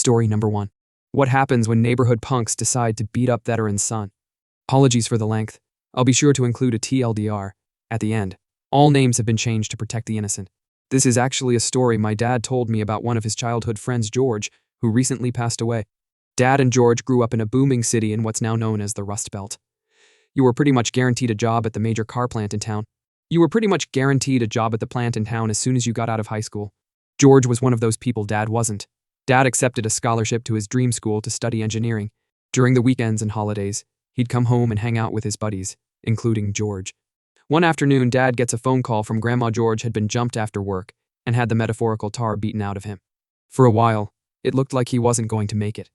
Story number 1. What happens when neighborhood punks decide to beat up veteran's son? Apologies for the length. I'll be sure to include a TLDR at the end. All names have been changed to protect the innocent. This is actually a story my dad told me about one of his childhood friends, George, who recently passed away. Dad and George grew up in a booming city in what's now known as the Rust Belt. You were pretty much guaranteed a job at the major car plant in town. You were pretty much guaranteed a job at the plant in town as soon as you got out of high school. George was one of those people Dad wasn't. Dad accepted a scholarship to his dream school to study engineering. During the weekends and holidays, he'd come home and hang out with his buddies, including George. One afternoon, Dad gets a phone call from Grandma George had been jumped after work and had the metaphorical tar beaten out of him. For a while, it looked like he wasn't going to make it.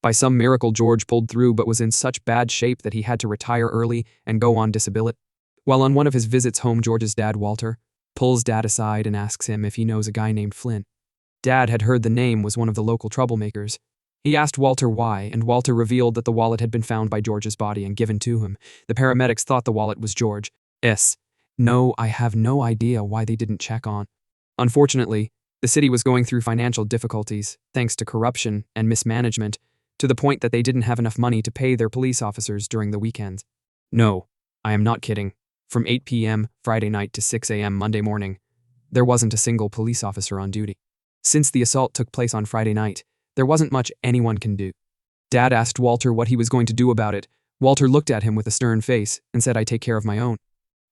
By some miracle, George pulled through but was in such bad shape that he had to retire early and go on disability. While on one of his visits home, George's dad, Walter, pulls Dad aside and asks him if he knows a guy named Flynn. Dad had heard the name was one of the local troublemakers. He asked Walter why, and Walter revealed that the wallet had been found by George's body and given to him. The paramedics thought the wallet was George's. No, I have no idea why they didn't check on. Unfortunately, the city was going through financial difficulties, thanks to corruption and mismanagement, to the point that they didn't have enough money to pay their police officers during the weekends. No, I am not kidding. From 8 p.m. Friday night to 6 a.m. Monday morning, there wasn't a single police officer on duty. Since the assault took place on Friday night, there wasn't much anyone can do. Dad asked Walter what he was going to do about it. Walter looked at him with a stern face and said, "I take care of my own."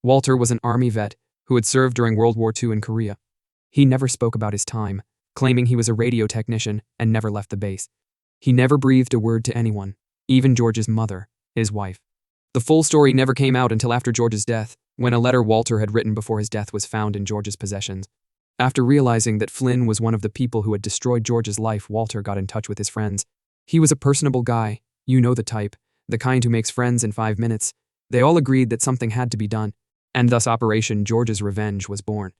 Walter was an army vet who had served during World War II in Korea. He never spoke about his time, claiming he was a radio technician and never left the base. He never breathed a word to anyone, even George's mother, his wife. The full story never came out until after George's death, when a letter Walter had written before his death was found in George's possessions. After realizing that Flynn was one of the people who had destroyed George's life, Walter got in touch with his friends. He was a personable guy, you know the type, the kind who makes friends in 5 minutes. They all agreed that something had to be done, and thus Operation George's Revenge was born.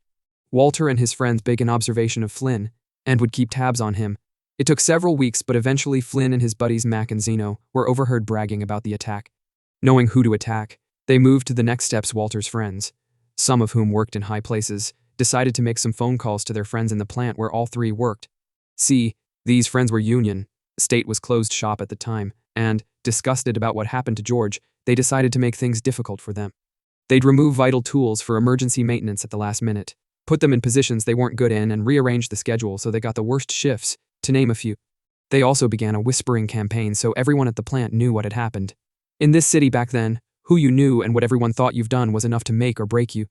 Walter and his friends began observation of Flynn, and would keep tabs on him. It took several weeks, but eventually Flynn and his buddies Mac and Zeno were overheard bragging about the attack. Knowing who to attack, they moved to the next steps. Walter's friends, some of whom worked in high places, decided to make some phone calls to their friends in the plant where all three worked. See, these friends were union, state was closed shop at the time, and, disgusted about what happened to George, they decided to make things difficult for them. They'd remove vital tools for emergency maintenance at the last minute, put them in positions they weren't good in, and rearrange the schedule so they got the worst shifts, to name a few. They also began a whispering campaign so everyone at the plant knew what had happened. In this city back then, who you knew and what everyone thought you've done was enough to make or break you.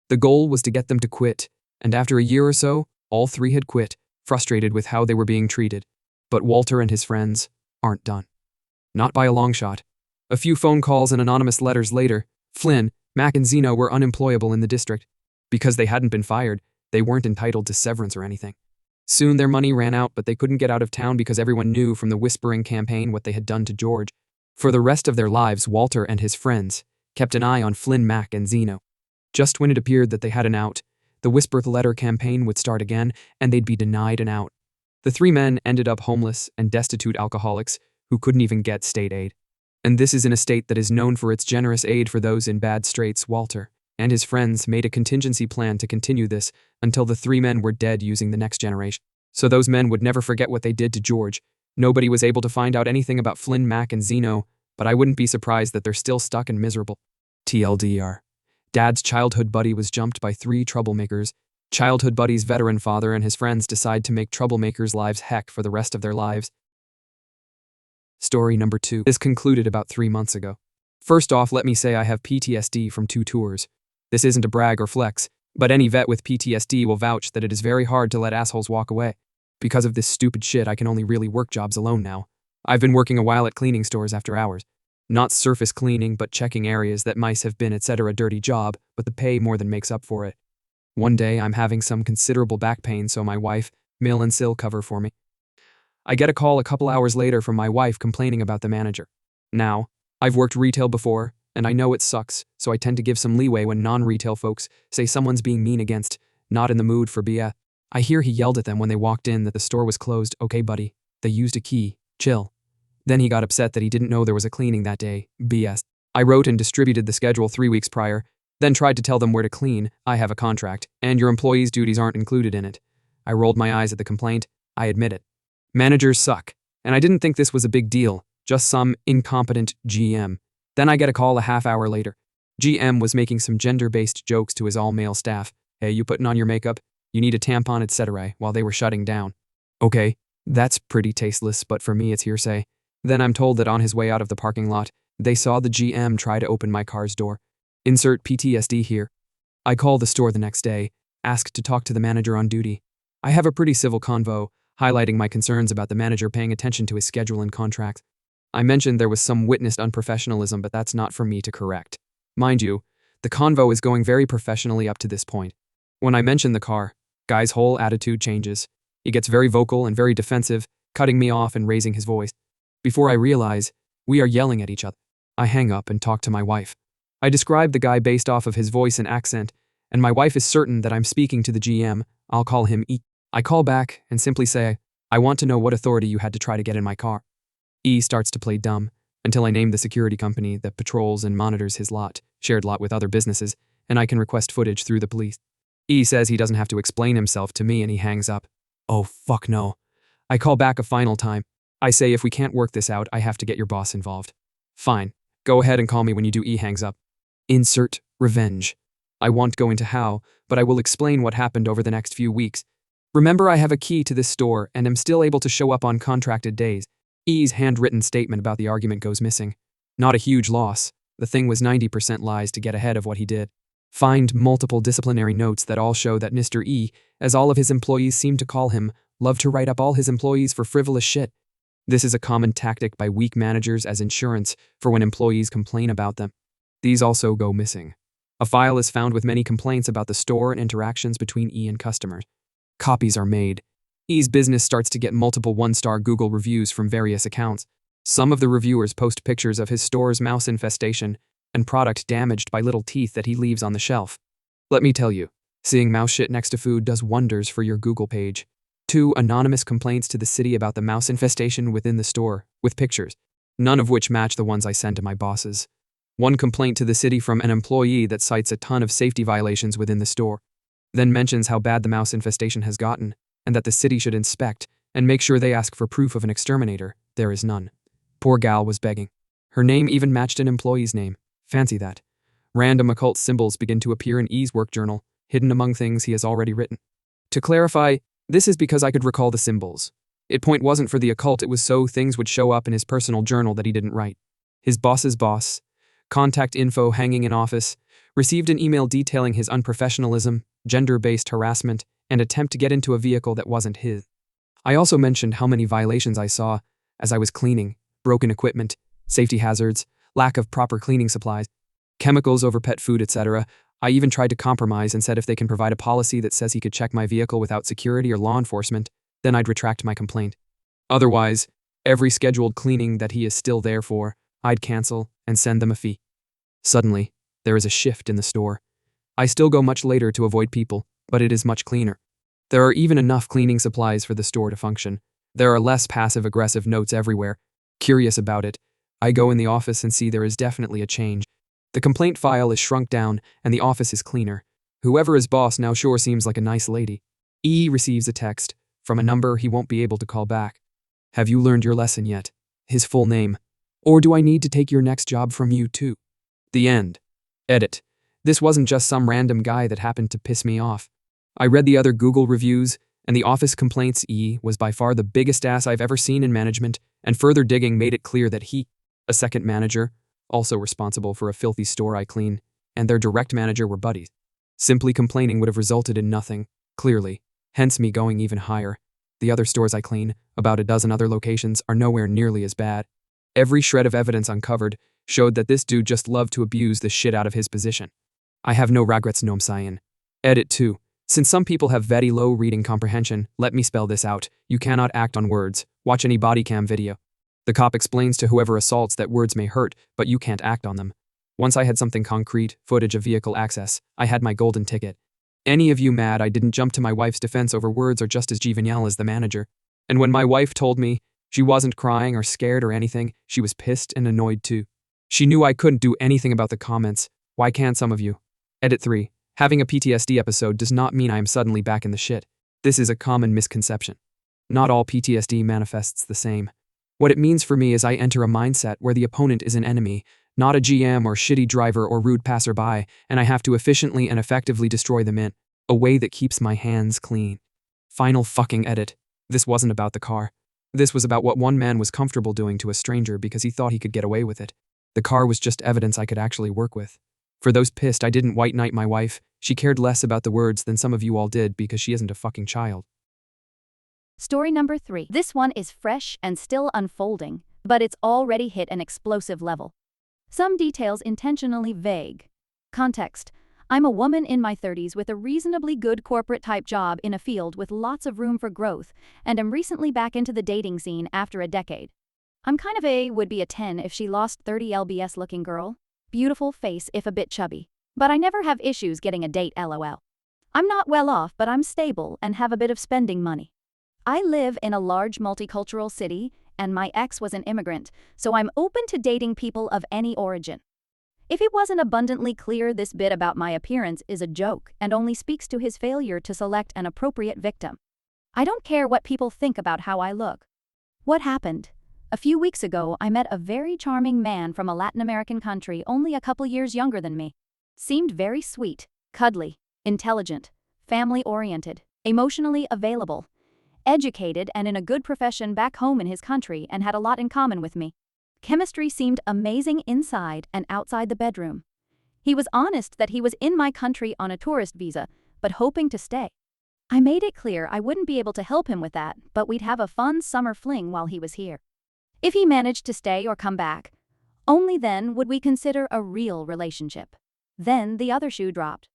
The goal was to get them to quit, and after a year or so, all three had quit, frustrated with how they were being treated. But Walter and his friends aren't done. Not by a long shot. A few phone calls and anonymous letters later, Flynn, Mac and Zeno were unemployable in the district. Because they hadn't been fired, they weren't entitled to severance or anything. Soon their money ran out, but they couldn't get out of town because everyone knew from the whispering campaign what they had done to George. For the rest of their lives, Walter and his friends kept an eye on Flynn, Mac, and Zeno. Just when it appeared that they had an out, the whisper letter campaign would start again, and they'd be denied an out. The three men ended up homeless and destitute alcoholics who couldn't even get state aid. And this is in a state that is known for its generous aid for those in bad straits. Walter and his friends made a contingency plan to continue this until the three men were dead using the next generation. So those men would never forget what they did to George. Nobody was able to find out anything about Flynn, Mac, and Zeno, but I wouldn't be surprised that they're still stuck and miserable. TLDR. Dad's childhood buddy was jumped by three troublemakers. Childhood buddy's veteran father and his friends decide to make troublemakers' lives heck for the rest of their lives. Story number 2. This concluded about 3 months ago. First off, let me say I have PTSD from 2 tours. This isn't a brag or flex, but any vet with PTSD will vouch that it is very hard to let assholes walk away. Because of this stupid shit, I can only really work jobs alone now. I've been working a while at cleaning stores after hours. Not surface cleaning, but checking areas that mice have been, etc. Dirty job, but the pay more than makes up for it. One day, I'm having some considerable back pain, so my wife, Mill and Sil, cover for me. I get a call a couple hours later from my wife complaining about the manager. Now, I've worked retail before, and I know it sucks, so I tend to give some leeway when non-retail folks say someone's being mean against, not in the mood for BS. I hear he yelled at them when they walked in that the store was closed. Okay, buddy, they used a key, chill. Then he got upset that he didn't know there was a cleaning that day, BS. I wrote and distributed the schedule 3 weeks prior, then tried to tell them where to clean. I have a contract, and your employees' duties aren't included in it. I rolled my eyes at the complaint. I admit it. Managers suck, and I didn't think this was a big deal, just some incompetent GM. Then I get a call a half hour later. GM was making some gender-based jokes to his all-male staff. Hey, you putting on your makeup? You need a tampon, etc., while they were shutting down. Okay, that's pretty tasteless, but for me it's hearsay. Then I'm told that on his way out of the parking lot, they saw the GM try to open my car's door. Insert PTSD here. I call the store the next day, asked to talk to the manager on duty. I have a pretty civil convo, highlighting my concerns about the manager paying attention to his schedule and contracts. I mentioned there was some witnessed unprofessionalism, but that's not for me to correct. Mind you, the convo is going very professionally up to this point. When I mention the car, guy's whole attitude changes. He gets very vocal and very defensive, cutting me off and raising his voice. Before I realize, we are yelling at each other. I hang up and talk to my wife. I describe the guy based off of his voice and accent, and my wife is certain that I'm speaking to the GM. I'll call him E. I call back and simply say, I want to know what authority you had to try to get in my car. E starts to play dumb until I name the security company that patrols and monitors his lot, shared lot with other businesses, and I can request footage through the police. E says he doesn't have to explain himself to me and he hangs up. Oh, fuck no. I call back a final time. I say if we can't work this out, I have to get your boss involved. Fine. Go ahead and call me when you do. E hangs up. Insert revenge. I won't go into how, but I will explain what happened over the next few weeks. Remember, I have a key to this store and am still able to show up on contracted days. E's handwritten statement about the argument goes missing. Not a huge loss. The thing was 90% lies to get ahead of what he did. Find multiple disciplinary notes that all show that Mr. E, as all of his employees seem to call him, loved to write up all his employees for frivolous shit. This is a common tactic by weak managers as insurance for when employees complain about them. These also go missing. A file is found with many complaints about the store and interactions between E and customers. Copies are made. E's business starts to get multiple one-star Google reviews from various accounts. Some of the reviewers post pictures of his store's mouse infestation and product damaged by little teeth that he leaves on the shelf. Let me tell you, seeing mouse shit next to food does wonders for your Google page. 2 anonymous complaints to the city about the mouse infestation within the store, with pictures, none of which match the ones I send to my bosses. 1 complaint to the city from an employee that cites a ton of safety violations within the store, then mentions how bad the mouse infestation has gotten, and that the city should inspect and make sure they ask for proof of an exterminator. There is none. Poor gal was begging. Her name even matched an employee's name. Fancy that. Random occult symbols begin to appear in E's work journal, hidden among things he has already written. To clarify, this is because I could recall the symbols. It point wasn't for the occult, it was so things would show up in his personal journal that he didn't write. His boss's boss, contact info hanging in office, received an email detailing his unprofessionalism, gender-based harassment, and attempt to get into a vehicle that wasn't his. I also mentioned how many violations I saw as I was cleaning, broken equipment, safety hazards, lack of proper cleaning supplies, chemicals over pet food, etc. I even tried to compromise and said if they can provide a policy that says he could check my vehicle without security or law enforcement, then I'd retract my complaint. Otherwise, every scheduled cleaning that he is still there for, I'd cancel and send them a fee. Suddenly, there is a shift in the store. I still go much later to avoid people, but it is much cleaner. There are even enough cleaning supplies for the store to function. There are less passive-aggressive notes everywhere. Curious about it, I go in the office and see there is definitely a change. The complaint file is shrunk down and the office is cleaner. Whoever is boss now sure seems like a nice lady. E receives a text from a number he won't be able to call back. Have you learned your lesson yet? His full name. Or do I need to take your next job from you too? The end. Edit. This wasn't just some random guy that happened to piss me off. I read the other Google reviews, and the office complaints. E was by far the biggest ass I've ever seen in management, and further digging made it clear that he, a second manager, also responsible for a filthy store I clean, and their direct manager were buddies. Simply complaining would have resulted in nothing, clearly, hence me going even higher. The other stores I clean, about a dozen other locations, are nowhere nearly as bad. Every shred of evidence uncovered showed that this dude just loved to abuse the shit out of his position. I have no regrets, Gnome Cyan. Edit 2. Since some people have very low reading comprehension, let me spell this out. You cannot act on words. Watch any body cam video. The cop explains to whoever assaults that words may hurt, but you can't act on them. Once I had something concrete, footage of vehicle access, I had my golden ticket. Any of you mad I didn't jump to my wife's defense over words are just as juvenile as the manager. And when my wife told me she wasn't crying or scared or anything, she was pissed and annoyed too. She knew I couldn't do anything about the comments. Why can't some of you? Edit 3. Having a PTSD episode does not mean I am suddenly back in the shit. This is a common misconception. Not all PTSD manifests the same. What it means for me is I enter a mindset where the opponent is an enemy, not a GM or shitty driver or rude passerby, and I have to efficiently and effectively destroy them in a way that keeps my hands clean. Final fucking edit. This wasn't about the car. This was about what one man was comfortable doing to a stranger because he thought he could get away with it. The car was just evidence I could actually work with. For those pissed I didn't white knight my wife, she cared less about the words than some of you all did because she isn't a fucking child. Story number 3. This one is fresh and still unfolding, but it's already hit an explosive level. Some details intentionally vague. Context: I'm a woman in my 30s with a reasonably good corporate-type job in a field with lots of room for growth, and am recently back into the dating scene after a decade. I'm kind of would be a 10 if she lost 30 lbs-looking girl. Beautiful face if a bit chubby. But I never have issues getting a date, lol. I'm not well off, but I'm stable and have a bit of spending money. I live in a large multicultural city, and my ex was an immigrant, so I'm open to dating people of any origin. If it wasn't abundantly clear, this bit about my appearance is a joke and only speaks to his failure to select an appropriate victim. I don't care what people think about how I look. What happened? A few weeks ago, I met a very charming man from a Latin American country only a couple years younger than me. Seemed very sweet, cuddly, intelligent, family-oriented, emotionally available, educated and in a good profession back home in his country, and had a lot in common with me. Chemistry seemed amazing inside and outside the bedroom. He was honest that he was in my country on a tourist visa, but hoping to stay. I made it clear I wouldn't be able to help him with that, but we'd have a fun summer fling while he was here. If he managed to stay or come back, only then would we consider a real relationship. Then the other shoe dropped.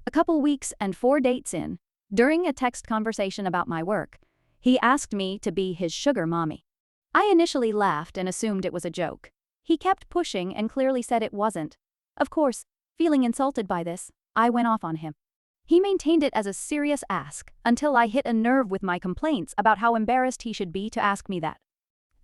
A couple weeks and 4 dates in, during a text conversation about my work, he asked me to be his sugar mommy. I initially laughed and assumed it was a joke. He kept pushing and clearly said it wasn't. Of course, feeling insulted by this, I went off on him. He maintained it as a serious ask until I hit a nerve with my complaints about how embarrassed he should be to ask me that.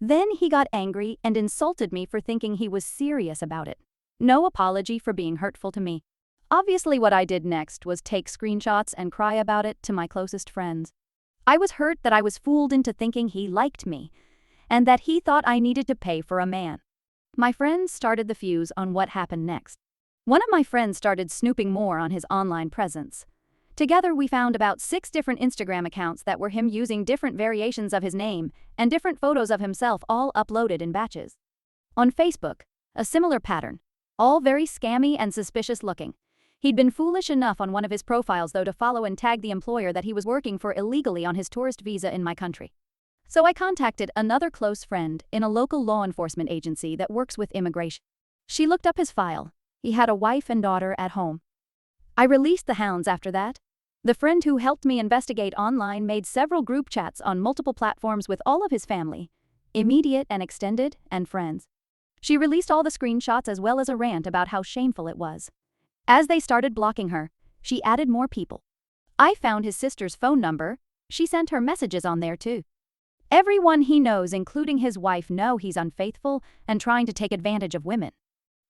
Then he got angry and insulted me for thinking he was serious about it. No apology for being hurtful to me. Obviously, what I did next was take screenshots and cry about it to my closest friends. I was hurt that I was fooled into thinking he liked me, and that he thought I needed to pay for a man. My friends started the fuse on what happened next. One of my friends started snooping more on his online presence. Together we found about 6 different Instagram accounts that were him using different variations of his name and different photos of himself, all uploaded in batches. On Facebook, a similar pattern, all very scammy and suspicious looking. He'd been foolish enough on one of his profiles though to follow and tag the employer that he was working for illegally on his tourist visa in my country. So I contacted another close friend in a local law enforcement agency that works with immigration. She looked up his file. He had a wife and daughter at home. I released the hounds after that. The friend who helped me investigate online made several group chats on multiple platforms with all of his family, immediate and extended, and friends. She released all the screenshots as well as a rant about how shameful it was. As they started blocking her, she added more people. I found his sister's phone number. She sent her messages on there too. Everyone he knows, including his wife, know he's unfaithful and trying to take advantage of women.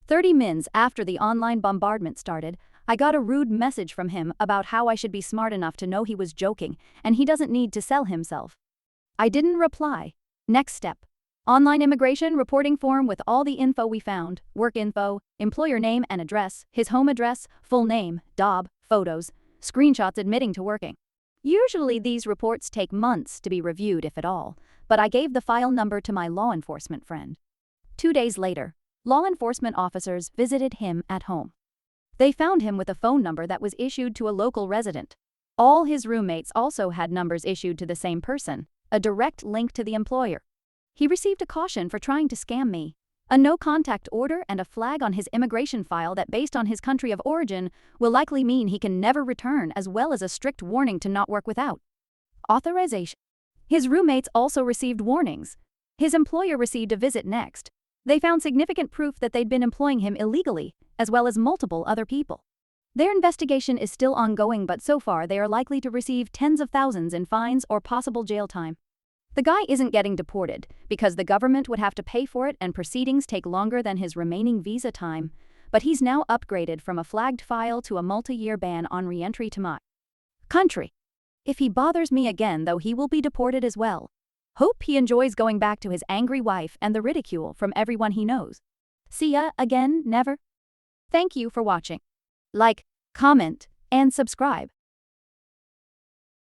30 minutes after the online bombardment started, I got a rude message from him about how I should be smart enough to know he was joking and he doesn't need to sell himself. I didn't reply. Next step. Online immigration reporting form with all the info we found, work info, employer name and address, his home address, full name, job, photos, screenshots admitting to working. Usually these reports take months to be reviewed if at all, but I gave the file number to my law enforcement friend. 2 days later, law enforcement officers visited him at home. They found him with a phone number that was issued to a local resident. All his roommates also had numbers issued to the same person, a direct link to the employer. He received a caution for trying to scam me, a no-contact order and a flag on his immigration file that based on his country of origin will likely mean he can never return, as well as a strict warning to not work without authorization. His roommates also received warnings. His employer received a visit next. They found significant proof that they'd been employing him illegally, as well as multiple other people. Their investigation is still ongoing, but so far they are likely to receive tens of thousands in fines or possible jail time. The guy isn't getting deported because the government would have to pay for it and proceedings take longer than his remaining visa time, but he's now upgraded from a flagged file to a multi-year ban on re-entry to my country. If he bothers me again, though, he will be deported as well. Hope he enjoys going back to his angry wife and the ridicule from everyone he knows. See ya again, never. Thank you for watching. Like, comment, and subscribe.